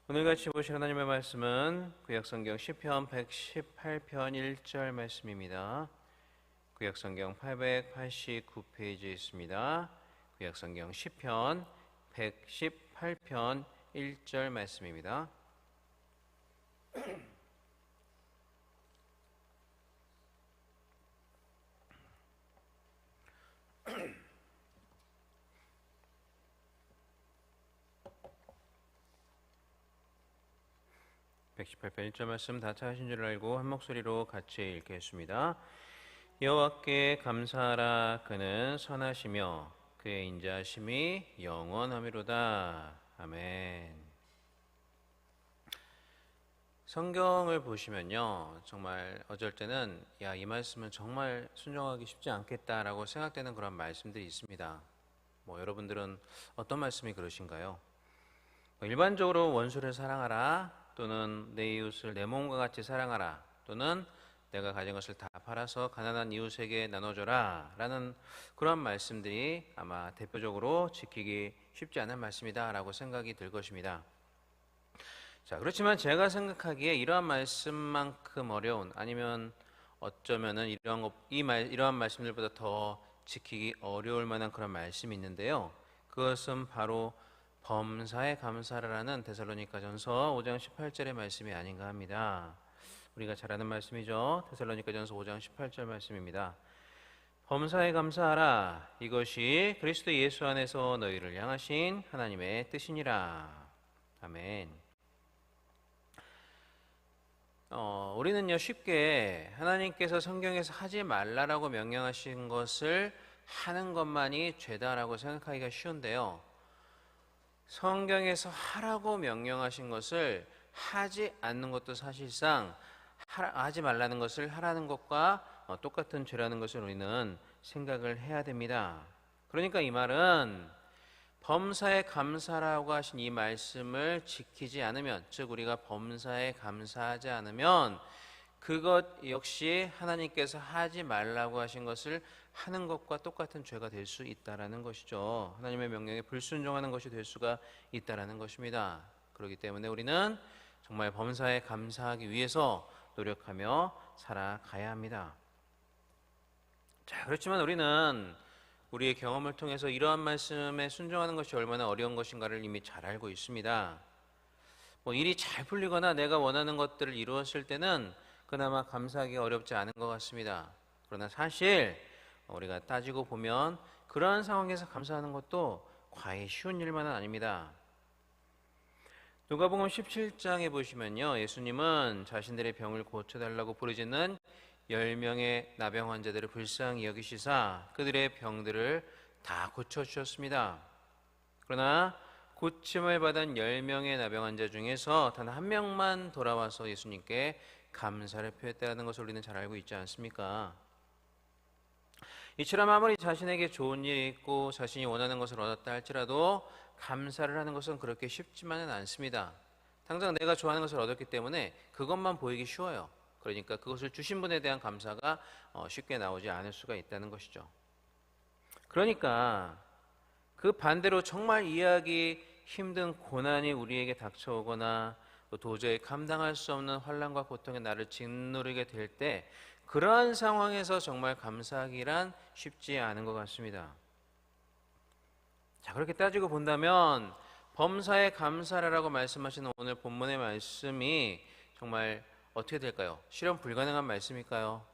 오늘 같이 보실 하나님의 말씀은 구약성경 시편 118편 1절 말씀입니다. 구약성경 889페이지에 있습니다. 구약성경 시편 118편 1절 말씀입니다. 118편 1절 말씀 다 찾으신 줄 알고 한 목소리로 같이 읽겠습니다. 여호와께 감사하라. 그는 선하시며 그의 인자하심이 영원하미로다. 아멘. 성경을 보시면요, 정말 어쩔 때는 이 말씀은 정말 순종하기 쉽지 않겠다라고 생각되는 그런 말씀들이 있습니다. 여러분들은 어떤 말씀이 그러신가요? 일반적으로 원수를 사랑하라, 또는 내 이웃을 내 몸과 같이 사랑하라, 또는 내가 가진 것을 다 팔아서 가난한 이웃에게 나눠줘라 라는 그런 말씀들이 아마 대표적으로 지키기 쉽지 않은 말씀이다 라고 생각이 들 것입니다. 자, 그렇지만 제가 생각하기에 이러한 말씀만큼 어려운, 아니면 어쩌면은 이러한 말씀들보다 더 지키기 어려울 만한 그런 말씀이 있는데요, 그것은 바로 범사에 감사하라는 데살로니가전서 5장 18절의 말씀이 아닌가 합니다. 우리가 잘 아는 말씀이죠. 데살로니가전서 5장 18절 말씀입니다. 범사에 감사하라. 이것이 그리스도 예수 안에서 너희를 향하신 하나님의 뜻이니라. 아멘. 우리는요, 쉽게 하나님께서 성경에서 하지 말라라고 명령하신 것을 하는 것만이 죄다라고 생각하기가 쉬운데요, 성경에서 하라고 명령하신 것을 하지 않는 것도 사실상 하지 말라는 것을 하라는 것과 똑같은 죄라는 것을 우리는 생각을 해야 됩니다. 그러니까 이 말은 범사에 감사라고 하신 이 말씀을 지키지 않으면, 즉 우리가 범사에 감사하지 않으면 그것 역시 하나님께서 하지 말라고 하신 것을 하는 것과 똑같은 죄가 될 수 있다라는 것이죠. 하나님의 명령에 불순종하는 것이 될 수가 있다라는 것입니다. 그렇기 때문에 우리는 정말 범사에 감사하기 위해서 노력하며 살아가야 합니다. 자, 그렇지만 우리는 우리의 경험을 통해서 이러한 말씀에 순종하는 것이 얼마나 어려운 것인가를 이미 잘 알고 있습니다. 일이 잘 풀리거나 내가 원하는 것들을 이루었을 때는 그나마 감사하기 어렵지 않은 것 같습니다. 그러나 사실 우리가 따지고 보면 그러한 상황에서 감사하는 것도 과히 쉬운 일만은 아닙니다. 누가복음 17장에 보시면요, 예수님은 자신들의 병을 고쳐달라고 부르짖는 10명의 나병 환자들을 불쌍히 여기시사 그들의 병들을 다 고쳐주셨습니다. 그러나 고침을 받은 10명의 나병 환자 중에서 단 한 명만 돌아와서 예수님께 감사를 표했다는 것을 우리는 잘 알고 있지 않습니까? 이처럼 아무리 자신에게 좋은 일이 있고 자신이 원하는 것을 얻었다 할지라도 감사를 하는 것은 그렇게 쉽지만은 않습니다. 당장 내가 좋아하는 것을 얻었기 때문에 그것만 보이기 쉬워요. 그러니까 그것을 주신 분에 대한 감사가 쉽게 나오지 않을 수가 있다는 것이죠. 그러니까 그 반대로 정말 이해하기 힘든 고난이 우리에게 닥쳐오거나 또 도저히 감당할 수 없는 환난과 고통에 나를 짓누르게 될 때, 그러한 상황에서 정말 감사하기란 쉽지 않은 것 같습니다. 자, 그렇게 따지고 본다면 범사에 감사하라고 말씀하시는 오늘 본문의 말씀이 정말 어떻게 될까요? 실현 불가능한 말씀일까요?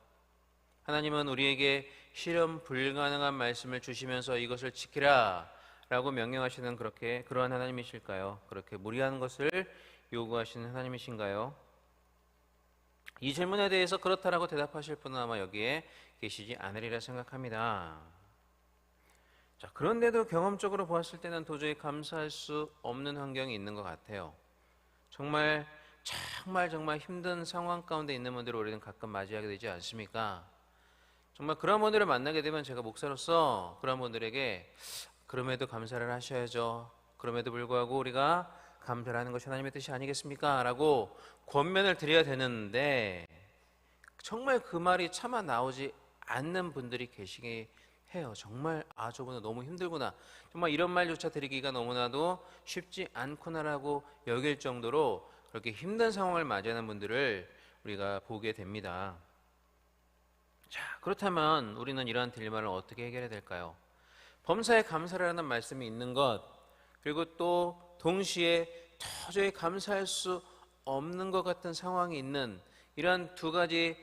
하나님은 우리에게 실현 불가능한 말씀을 주시면서 이것을 지키라 라고 명령하시는 그러한 하나님이실까요? 그렇게 무리한 것을 요구하시는 하나님이신가요? 이 질문에 대해서 그렇다라고 대답하실 분은 아마 여기에 계시지 않으리라 생각합니다. 자, 그런데도 경험적으로 보았을 때는 도저히 감사할 수 없는 환경이 있는 것 같아요. 정말 힘든 상황 가운데 있는 분들을 우리는 가끔 맞이하게 되지 않습니까? 정말 그런 분들을 만나게 되면 제가 목사로서 그런 분들에게 그럼에도 감사를 하셔야죠. 그럼에도 불구하고 우리가 감사를 하는 것이 하나님의 뜻이 아니겠습니까? 라고 권면을 드려야 되는데 정말 그 말이 차마 나오지 않는 분들이 계시게 해요. 정말 저분은 너무 힘들구나. 정말 이런 말조차 드리기가 너무나도 쉽지 않구나라고 여길 정도로 그렇게 힘든 상황을 맞이하는 분들을 우리가 보게 됩니다. 자, 그렇다면 우리는 이러한 딜레마를 어떻게 해결해야 될까요? 범사에 감사라는 말씀이 있는 것, 그리고 또 동시에 도저히 감사할 수 없는 것 같은 상황이 있는 이러한 두 가지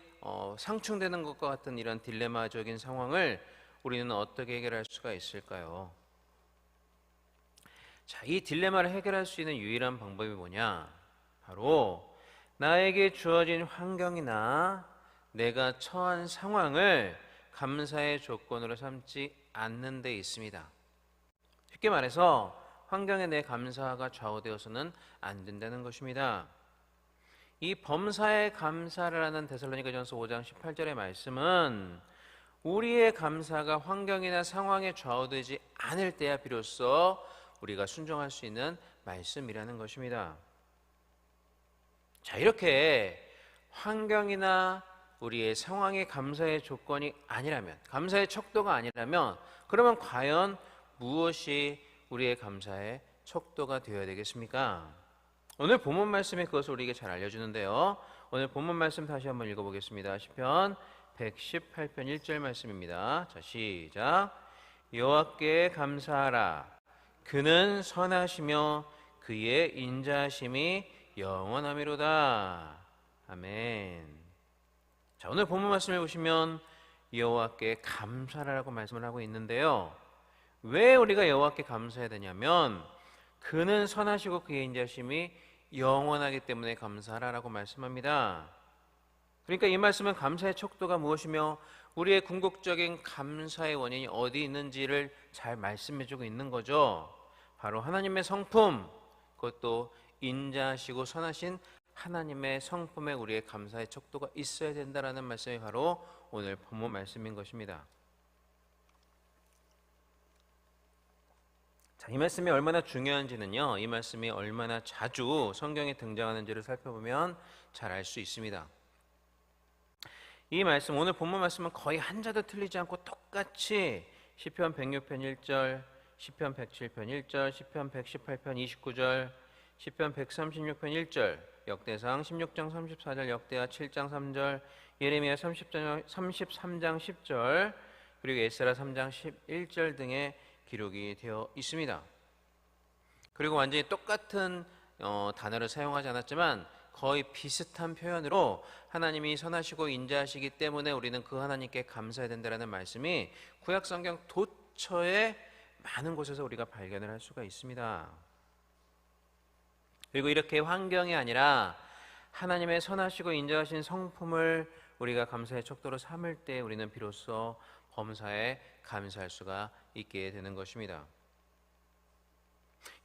상충되는 것과 같은 이런 딜레마적인 상황을 우리는 어떻게 해결할 수가 있을까요? 자, 이 딜레마를 해결할 수 있는 유일한 방법이 뭐냐? 바로 나에게 주어진 환경이나 내가 처한 상황을 감사의 조건으로 삼지 않는 데 있습니다. 쉽게 말해서 환경에 내 감사가 좌우되어서는 안 된다는 것입니다. 이 범사에 감사를 하는 데살로니가전서 5장 18절의 말씀은 우리의 감사가 환경이나 상황에 좌우되지 않을 때야 비로소 우리가 순종할 수 있는 말씀이라는 것입니다. 자, 이렇게 환경이나 우리의 상황의 감사의 조건이 아니라면, 감사의 척도가 아니라면, 그러면 과연 무엇이 우리의 감사의 척도가 되어야 되겠습니까? 오늘 본문 말씀이 그것을 우리에게 잘 알려주는데요. 오늘 본문 말씀 다시 한번 읽어보겠습니다. 시편 118편 1절 말씀입니다. 자, 시작. 여호와께 감사하라. 그는 선하시며 그의 인자하심이 영원하미로다. 아멘. 자, 오늘 본문 말씀을 보시면 여호와께 감사하라고 말씀을 하고 있는데요. 왜 우리가 여호와께 감사해야 되냐면 그는 선하시고 그의 인자하심이 영원하기 때문에 감사하라고 말씀합니다. 그러니까 이 말씀은 감사의 척도가 무엇이며 우리의 궁극적인 감사의 원인이 어디 있는지를 잘 말씀해주고 있는 거죠. 바로 하나님의 성품, 그것도 인자하시고 선하신 하나님의 성품에 우리의 감사의 척도가 있어야 된다라는 말씀이 바로 오늘 본문 말씀인 것입니다. 자, 이 말씀이 얼마나 중요한지는요, 이 말씀이 얼마나 자주 성경에 등장하는지를 살펴보면 잘 알 수 있습니다. 이 말씀, 오늘 본문 말씀은 거의 한자도 틀리지 않고 똑같이 시편 106편 1절, 시편 107편 1절, 시편 118편 29절, 시편 136편 1절, 역대상 16장 34절, 역대하 7장 3절, 예레미야 33장 10절, 그리고 에스라 3장 11절 등의 기록이 되어 있습니다. 그리고 완전히 똑같은 단어를 사용하지 않았지만 거의 비슷한 표현으로 하나님이 선하시고 인자하시기 때문에 우리는 그 하나님께 감사해야 된다는 말씀이 구약성경 도처에 많은 곳에서 우리가 발견을 할 수가 있습니다. 그리고 이렇게 환경이 아니라 하나님의 선하시고 인자하신 성품을 우리가 감사의 척도로 삼을 때 우리는 비로소 범사에 감사할 수가 있게 되는 것입니다.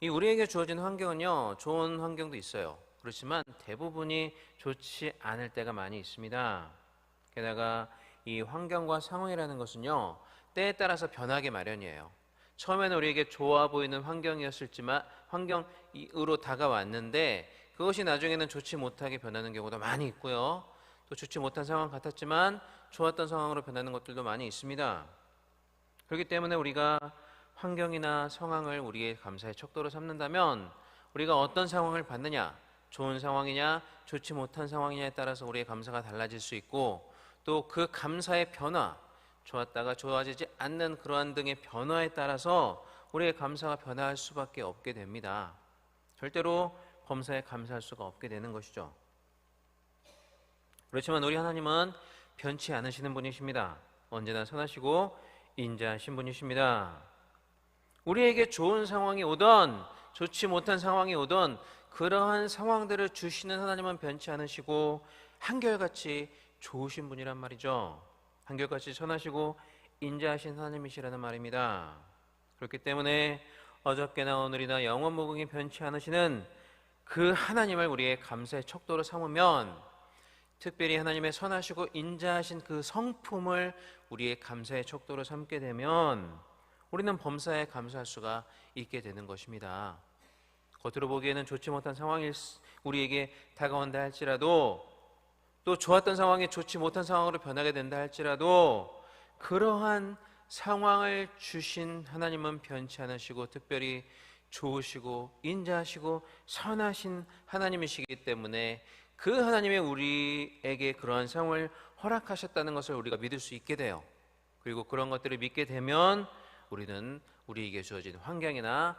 이 우리에게 주어진 환경은요, 좋은 환경도 있어요. 그렇지만 대부분이 좋지 않을 때가 많이 있습니다. 게다가 이 환경과 상황이라는 것은요, 때에 따라서 변하기 마련이에요. 처음에는 우리에게 좋아 보이는 환경이었을지만 환경으로 다가왔는데 그것이 나중에는 좋지 못하게 변하는 경우도 많이 있고요. 또 좋지 못한 상황 같았지만 좋았던 상황으로 변하는 것들도 많이 있습니다. 그렇기 때문에 우리가 환경이나 상황을 우리의 감사의 척도로 삼는다면 우리가 어떤 상황을 받느냐, 좋은 상황이냐 좋지 못한 상황이냐에 따라서 우리의 감사가 달라질 수 있고 또 그 감사의 변화, 좋았다가 좋아지지 않는 그러한 등의 변화에 따라서 우리의 감사가 변화할 수밖에 없게 됩니다. 절대로 범사에 감사할 수가 없게 되는 것이죠. 그렇지만 우리 하나님은 변치 않으시는 분이십니다. 언제나 선하시고 인자하신 분이십니다. 우리에게 좋은 상황이 오던 좋지 못한 상황이 오던 그러한 상황들을 주시는 하나님은 변치 않으시고 한결같이 좋으신 분이란 말이죠. 한결같이 선하시고 인자하신 하나님이시라는 말입니다. 그렇기 때문에 어저께나 오늘이나 영원무궁히 변치 않으시는 그 하나님을 우리의 감사의 척도로 삼으면 특별히 하나님의 선하시고 인자하신 그 성품을 우리의 감사의 척도로 삼게 되면 우리는 범사에 감사할 수가 있게 되는 것입니다. 겉으로 보기에는 좋지 못한 상황이 우리에게 다가온다 할지라도 또 좋았던 상황이 좋지 못한 상황으로 변하게 된다 할지라도 그러한 상황을 주신 하나님은 변치 않으시고 특별히 좋으시고 인자하시고 선하신 하나님이시기 때문에 그 하나님이 우리에게 그러한 상황을 허락하셨다는 것을 우리가 믿을 수 있게 돼요. 그리고 그런 것들을 믿게 되면 우리는 우리에게 주어진 환경이나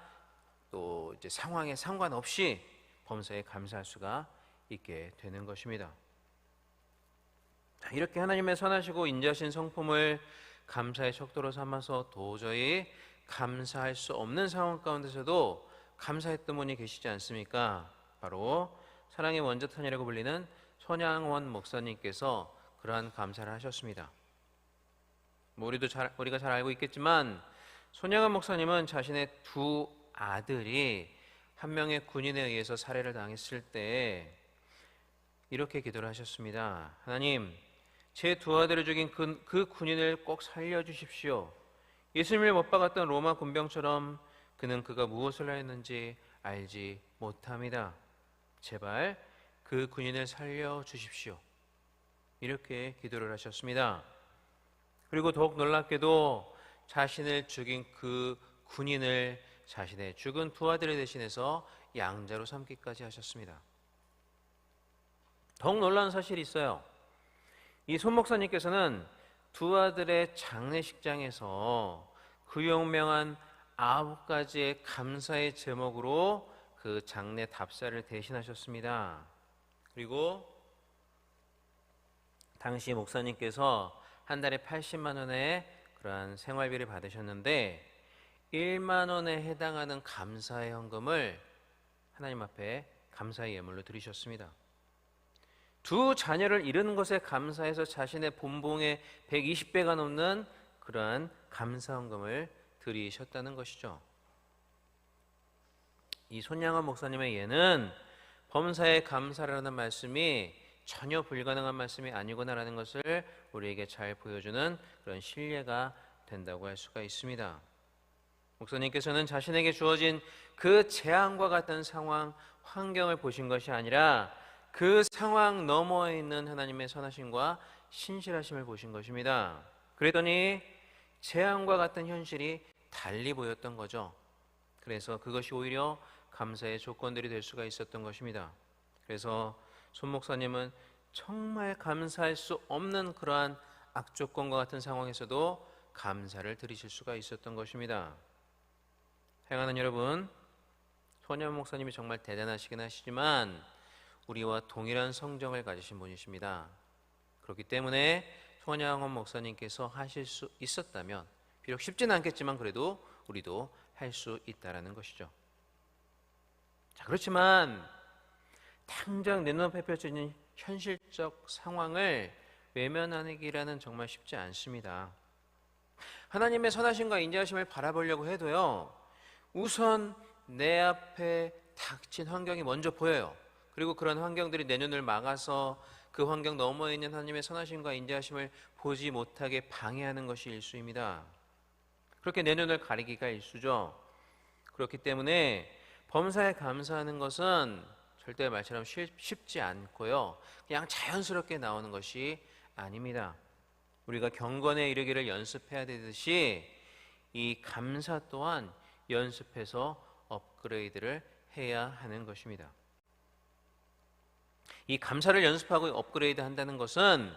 또 이제 상황에 상관없이 범사에 감사할 수가 있게 되는 것입니다. 이렇게 하나님의 선하시고 인자하신 성품을 감사의 척도로 삼아서 도저히 감사할 수 없는 상황 가운데서도 감사했던 분이 계시지 않습니까? 바로 사랑의 원자탄이라고 불리는 손양원 목사님께서 그러한 감사를 하셨습니다. 우리가 잘 알고 있겠지만 손양원 목사님은 자신의 두 아들이 한 명의 군인에 의해서 살해를 당했을 때 이렇게 기도를 하셨습니다. 하나님, 제 두 아들을 죽인 그 군인을 꼭 살려주십시오. 예수님을 못 박았던 로마 군병처럼 그는 그가 무엇을 하였는지 알지 못합니다. 제발 그 군인을 살려주십시오. 이렇게 기도를 하셨습니다. 그리고 더욱 놀랍게도 자신을 죽인 그 군인을 자신의 죽은 두 아들을 대신해서 양자로 삼기까지 하셨습니다. 더욱 놀라운 사실이 있어요. 이 손 목사님께서는 두 아들의 장례식장에서 그 유명한 9가지의 감사의 제목으로 그 장례 답사를 대신하셨습니다. 그리고 당시 목사님께서 한 달에 80만 원의 그러한 생활비를 받으셨는데 1만 원에 해당하는 감사의 헌금을 하나님 앞에 감사의 예물로 드리셨습니다. 두 자녀를 잃은 것에 감사해서 자신의 본봉의 120배가 넘는 그러한 감사 헌금을 드리셨다는 것이죠. 이 손양원 목사님의 예는 범사에 감사라는 말씀이 전혀 불가능한 말씀이 아니구나라는 것을 우리에게 잘 보여주는 그런 신뢰가 된다고 할 수가 있습니다. 목사님께서는 자신에게 주어진 그 재앙과 같은 상황, 환경을 보신 것이 아니라 그 상황 너머에 있는 하나님의 선하심과 신실하심을 보신 것입니다. 그랬더니 재앙과 같은 현실이 달리 보였던 거죠. 그래서 그것이 오히려 감사의 조건들이 될 수가 있었던 것입니다. 그래서 손 목사님은 정말 감사할 수 없는 그러한 악조건과 같은 상황에서도 감사를 드리실 수가 있었던 것입니다. 사랑하는 여러분, 손양 목사님이 정말 대단하시긴 하시지만 우리와 동일한 성정을 가지신 분이십니다. 그렇기 때문에 손양원 목사님께서 하실 수 있었다면 비록 쉽지는 않겠지만 그래도 우리도 할 수 있다라는 것이죠. 자, 그렇지만 당장 내 눈앞에 펼쳐진 현실적 상황을 외면하기라는 정말 쉽지 않습니다. 하나님의 선하심과 인자하심을 바라보려고 해도요, 우선 내 앞에 닥친 환경이 먼저 보여요. 그리고 그런 환경들이 내 눈을 막아서 그 환경 너머에 있는 하나님의 선하심과 인자하심을 보지 못하게 방해하는 것이 일수입니다. 그렇게 내 눈을 가리기가 일수죠. 그렇기 때문에 범사에 감사하는 것은 절대 말처럼 쉽지 않고요, 그냥 자연스럽게 나오는 것이 아닙니다. 우리가 경건에 이르기를 연습해야 되듯이 이 감사 또한 연습해서 업그레이드를 해야 하는 것입니다. 이 감사를 연습하고 업그레이드 한다는 것은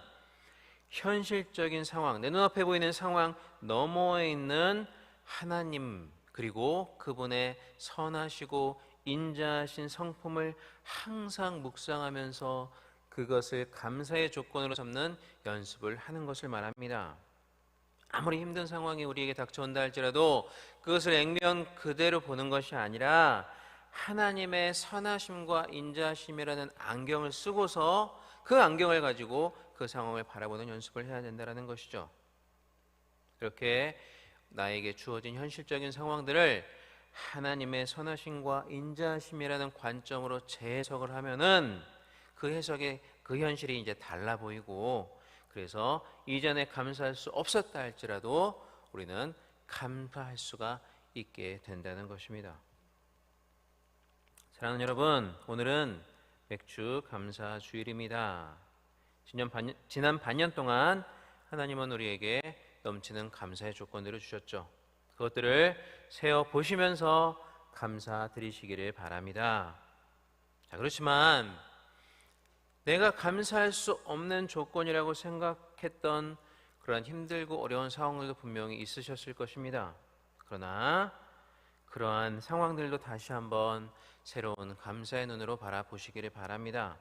현실적인 상황, 내 눈앞에 보이는 상황 너머에 있는 하나님, 그리고 그분의 선하시고 인자하신 성품을 항상 묵상하면서 그것을 감사의 조건으로 삼는 연습을 하는 것을 말합니다. 아무리 힘든 상황이 우리에게 닥쳐온다 할지라도 그것을 액면 그대로 보는 것이 아니라 하나님의 선하심과 인자하심이라는 안경을 쓰고서 그 안경을 가지고 그 상황을 바라보는 연습을 해야 된다는 것이죠. 그렇게 나에게 주어진 현실적인 상황들을 하나님의 선하심과 인자하심이라는 관점으로 재해석을 하면은 그 해석의 그 현실이 이제 달라 보이고, 그래서 이전에 감사할 수 없었다 할지라도 우리는 감사할 수가 있게 된다는 것입니다. 사랑하는 여러분, 오늘은 맥주 감사 주일입니다. 지난 반년 동안 하나님은 우리에게 넘치는 감사의 조건들을 주셨죠. 그것들을 세어 보시면서 감사드리시기를 바랍니다. 자, 그렇지만 내가 감사할 수 없는 조건이라고 생각했던 그런 힘들고 어려운 상황들도 분명히 있으셨을 것입니다. 그러나 그러한 상황들도 다시 한번 새로운 감사의 눈으로 바라보시기를 바랍니다.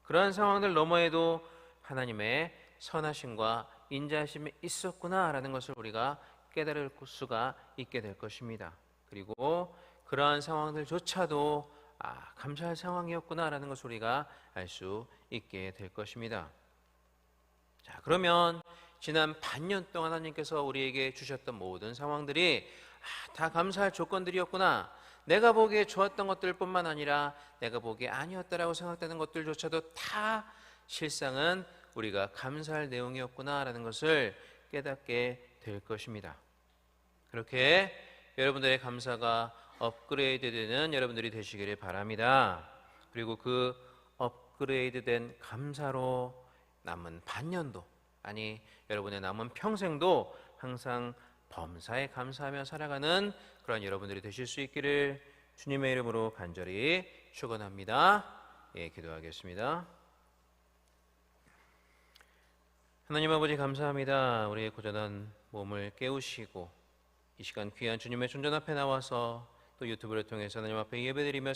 그러한 상황들 너머에도 하나님의 선하심과 인자하심이 있었구나라는 것을 우리가 깨달을 수가 있게 될 것입니다. 그리고 그러한 상황들조차도 감사할 상황이었구나라는 것을 우리가 알 수 있게 될 것입니다. 자, 그러면 지난 반년 동안 하나님께서 우리에게 주셨던 모든 상황들이 다 감사할 조건들이었구나, 내가 보기에 좋았던 것들뿐만 아니라 내가 보기에 아니었다라고 생각되는 것들조차도 다 실상은 우리가 감사할 내용이었구나라는 것을 깨닫게 될 것입니다. 그렇게 여러분들의 감사가 업그레이드되는 여러분들이 되시기를 바랍니다. 그리고 그 업그레이드된 감사로 남은 반년도, 아니 여러분의 남은 평생도 항상 범사에 감사하며 살아가는 그런 여러분들이 되실 수 있기를 주님의 이름으로 간절히 축원합니다. 기도하겠습니다. 하나님 아버지, 감사합니다. 우리의 고전한 몸을 깨우시고 이 시간 귀한 주님의 존전 앞에 나와서 또 유튜브를 통해서 하나님 앞에 예배드리며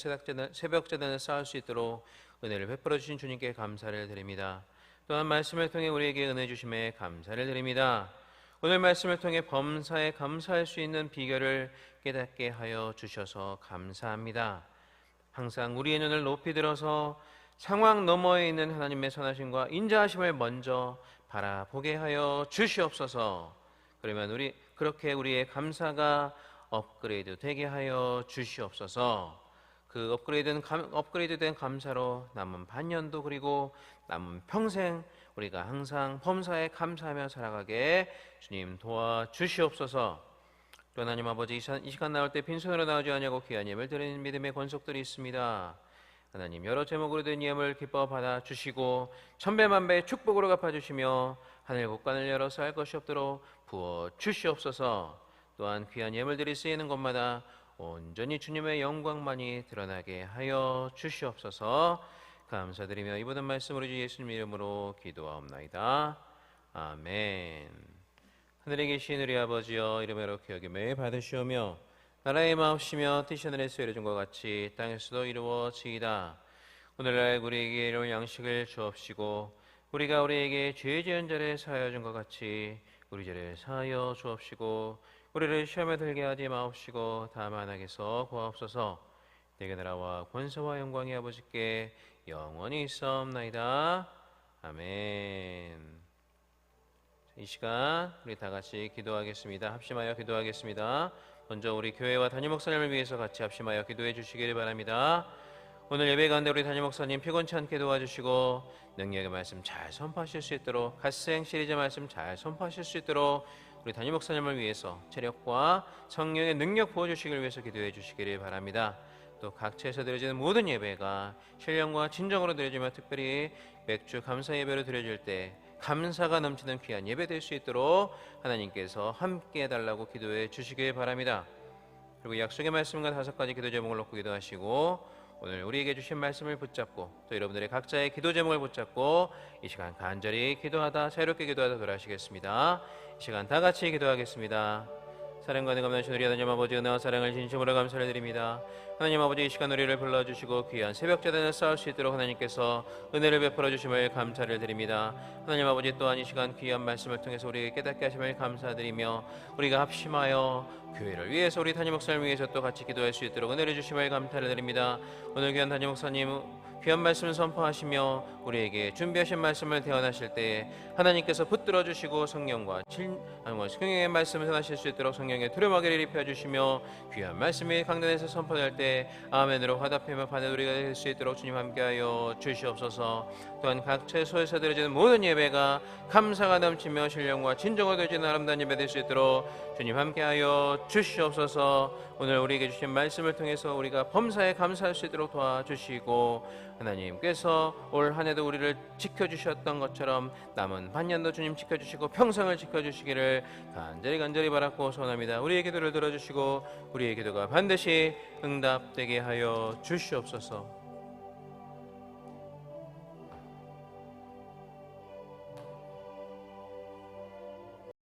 새벽제단을 쌓을 수 있도록 은혜를 베풀어 주신 주님께 감사를 드립니다. 또한 말씀을 통해 우리에게 은혜 주심에 감사를 드립니다. 오늘 말씀을 통해 범사에 감사할 수 있는 비결을 깨닫게 하여 주셔서 감사합니다. 항상 우리의 눈을 높이 들어서 상황 너머에 있는 하나님의 선하심과 인자하심을 먼저 바라보게 하여 주시옵소서. 그러면 그렇게 우리의 감사가 업그레이드 되게 하여 주시옵소서. 그 업그레이드된 감사로 남은 반년도 그리고 남은 평생 우리가 항상 범사에 감사하며 살아가게 주님 도와주시옵소서. 또 하나님 아버지, 이 시간 나올 때 빈손으로 나오지 않냐고 귀한 예물 드리는 믿음의 권속들이 있습니다. 하나님, 여러 제목으로 된 예물 기뻐 받아주시고 천배만배의 축복으로 갚아주시며 하늘 곳간을 열어서 할 것이 없도록 부어주시옵소서. 또한 귀한 예물들이 쓰이는 곳마다 온전히 주님의 영광만이 드러나게 하여 주시옵소서. 감사드리며 이 모든 말씀 우리 주 예수님 이름으로 기도하옵나이다. 아멘. 하늘에 계신 우리 아버지여, 이름으로 기억임을 받으시오며 나라의 마옵시며 뜻이 하늘에서 이루어진 것 같이 땅에서도 이루어지이다. 오늘날 우리에게 이런 양식을 주옵시고 우리가 우리에게 죄 지은 자를 사하여 준 것 같이 우리 죄를 사하여 주옵시고 우리를 시험에 들게 하지 마옵시고 다만 악에서 구하옵소서. 내게 나라와 권세와 영광이 아버지께 영원히 있사옵나이다. 아멘. 이 시간 우리 다 같이 기도하겠습니다. 합심하여 기도하겠습니다. 먼저 우리 교회와 담임 목사님을 위해서 같이 합심하여 기도해 주시기를 바랍니다. 오늘 예배 가운데 우리 담임 목사님 피곤치 않게 도와주시고 능력의 말씀 잘 선포하실 수 있도록, 갓생 시리즈 말씀 잘 선포하실 수 있도록 우리 담임 목사님을 위해서 체력과 성령의 능력 부어주시기를 위해서 기도해 주시기를 바랍니다. 또 각처에서 드려지는 모든 예배가 신령과 진정으로 드려지며 특별히 맥주 감사 예배로 드려질 때 감사가 넘치는 귀한 예배 될 수 있도록 하나님께서 함께 해달라고 기도해 주시길 바랍니다. 그리고 약속의 말씀과 5가지 기도 제목을 놓고 기도하시고 오늘 우리에게 주신 말씀을 붙잡고 또 여러분들의 각자의 기도 제목을 붙잡고 이 시간 간절히 기도하다 자유롭게 기도하다 돌아가시겠습니다. 이 시간 다 같이 기도하겠습니다. 사랑과 능감나신 우리 하나님 아버지, 은혜와 사랑을 진심으로 감사를 드립니다. 하나님 아버지, 이 시간 우리를 불러주시고 귀한 새벽제단을 쌓을 수 있도록 하나님께서 은혜를 베풀어 주심을 감사를 드립니다. 하나님 아버지, 또한 이 시간 귀한 말씀을 통해서 우리에게 깨닫게 하심을 감사드리며 우리가 합심하여 교회를 위해서 우리 담임 목사님을 위해서 또 같이 기도할 수 있도록 은혜를 주심을 감사를 드립니다. 오늘 귀한 담임 목사님 귀한 말씀을 선포하시며 우리에게 준비하신 말씀을 대언하실 때에 하나님께서 붙들어 주시고 성령과 성령의 말씀을 전하실 수 있도록 성령의 두려움하게 입혀 주시며 귀한 말씀이 강단에서 선포될 때 아멘으로 화답하며 받는 우리가 될 수 있도록 주님 함께하여 주시옵소서. 또한 각 채소에서 드려지는 모든 예배가 감사가 넘치며 신령과 진정으로 되어지는 아름다운 예배 될 수 있도록 주님 함께하여 주시옵소서. 오늘 우리에게 주신 말씀을 통해서 우리가 범사에 감사할 수 있도록 도와주시고, 하나님께서 올 한 해도 우리를 지켜주셨던 것처럼 남은 반년도 주님 지켜주시고 평생을 지켜주시기를 간절히 바랐고 소원합니다. 우리의 기도를 들어주시고 우리의 기도가 반드시 응답되게 하여 주시옵소서.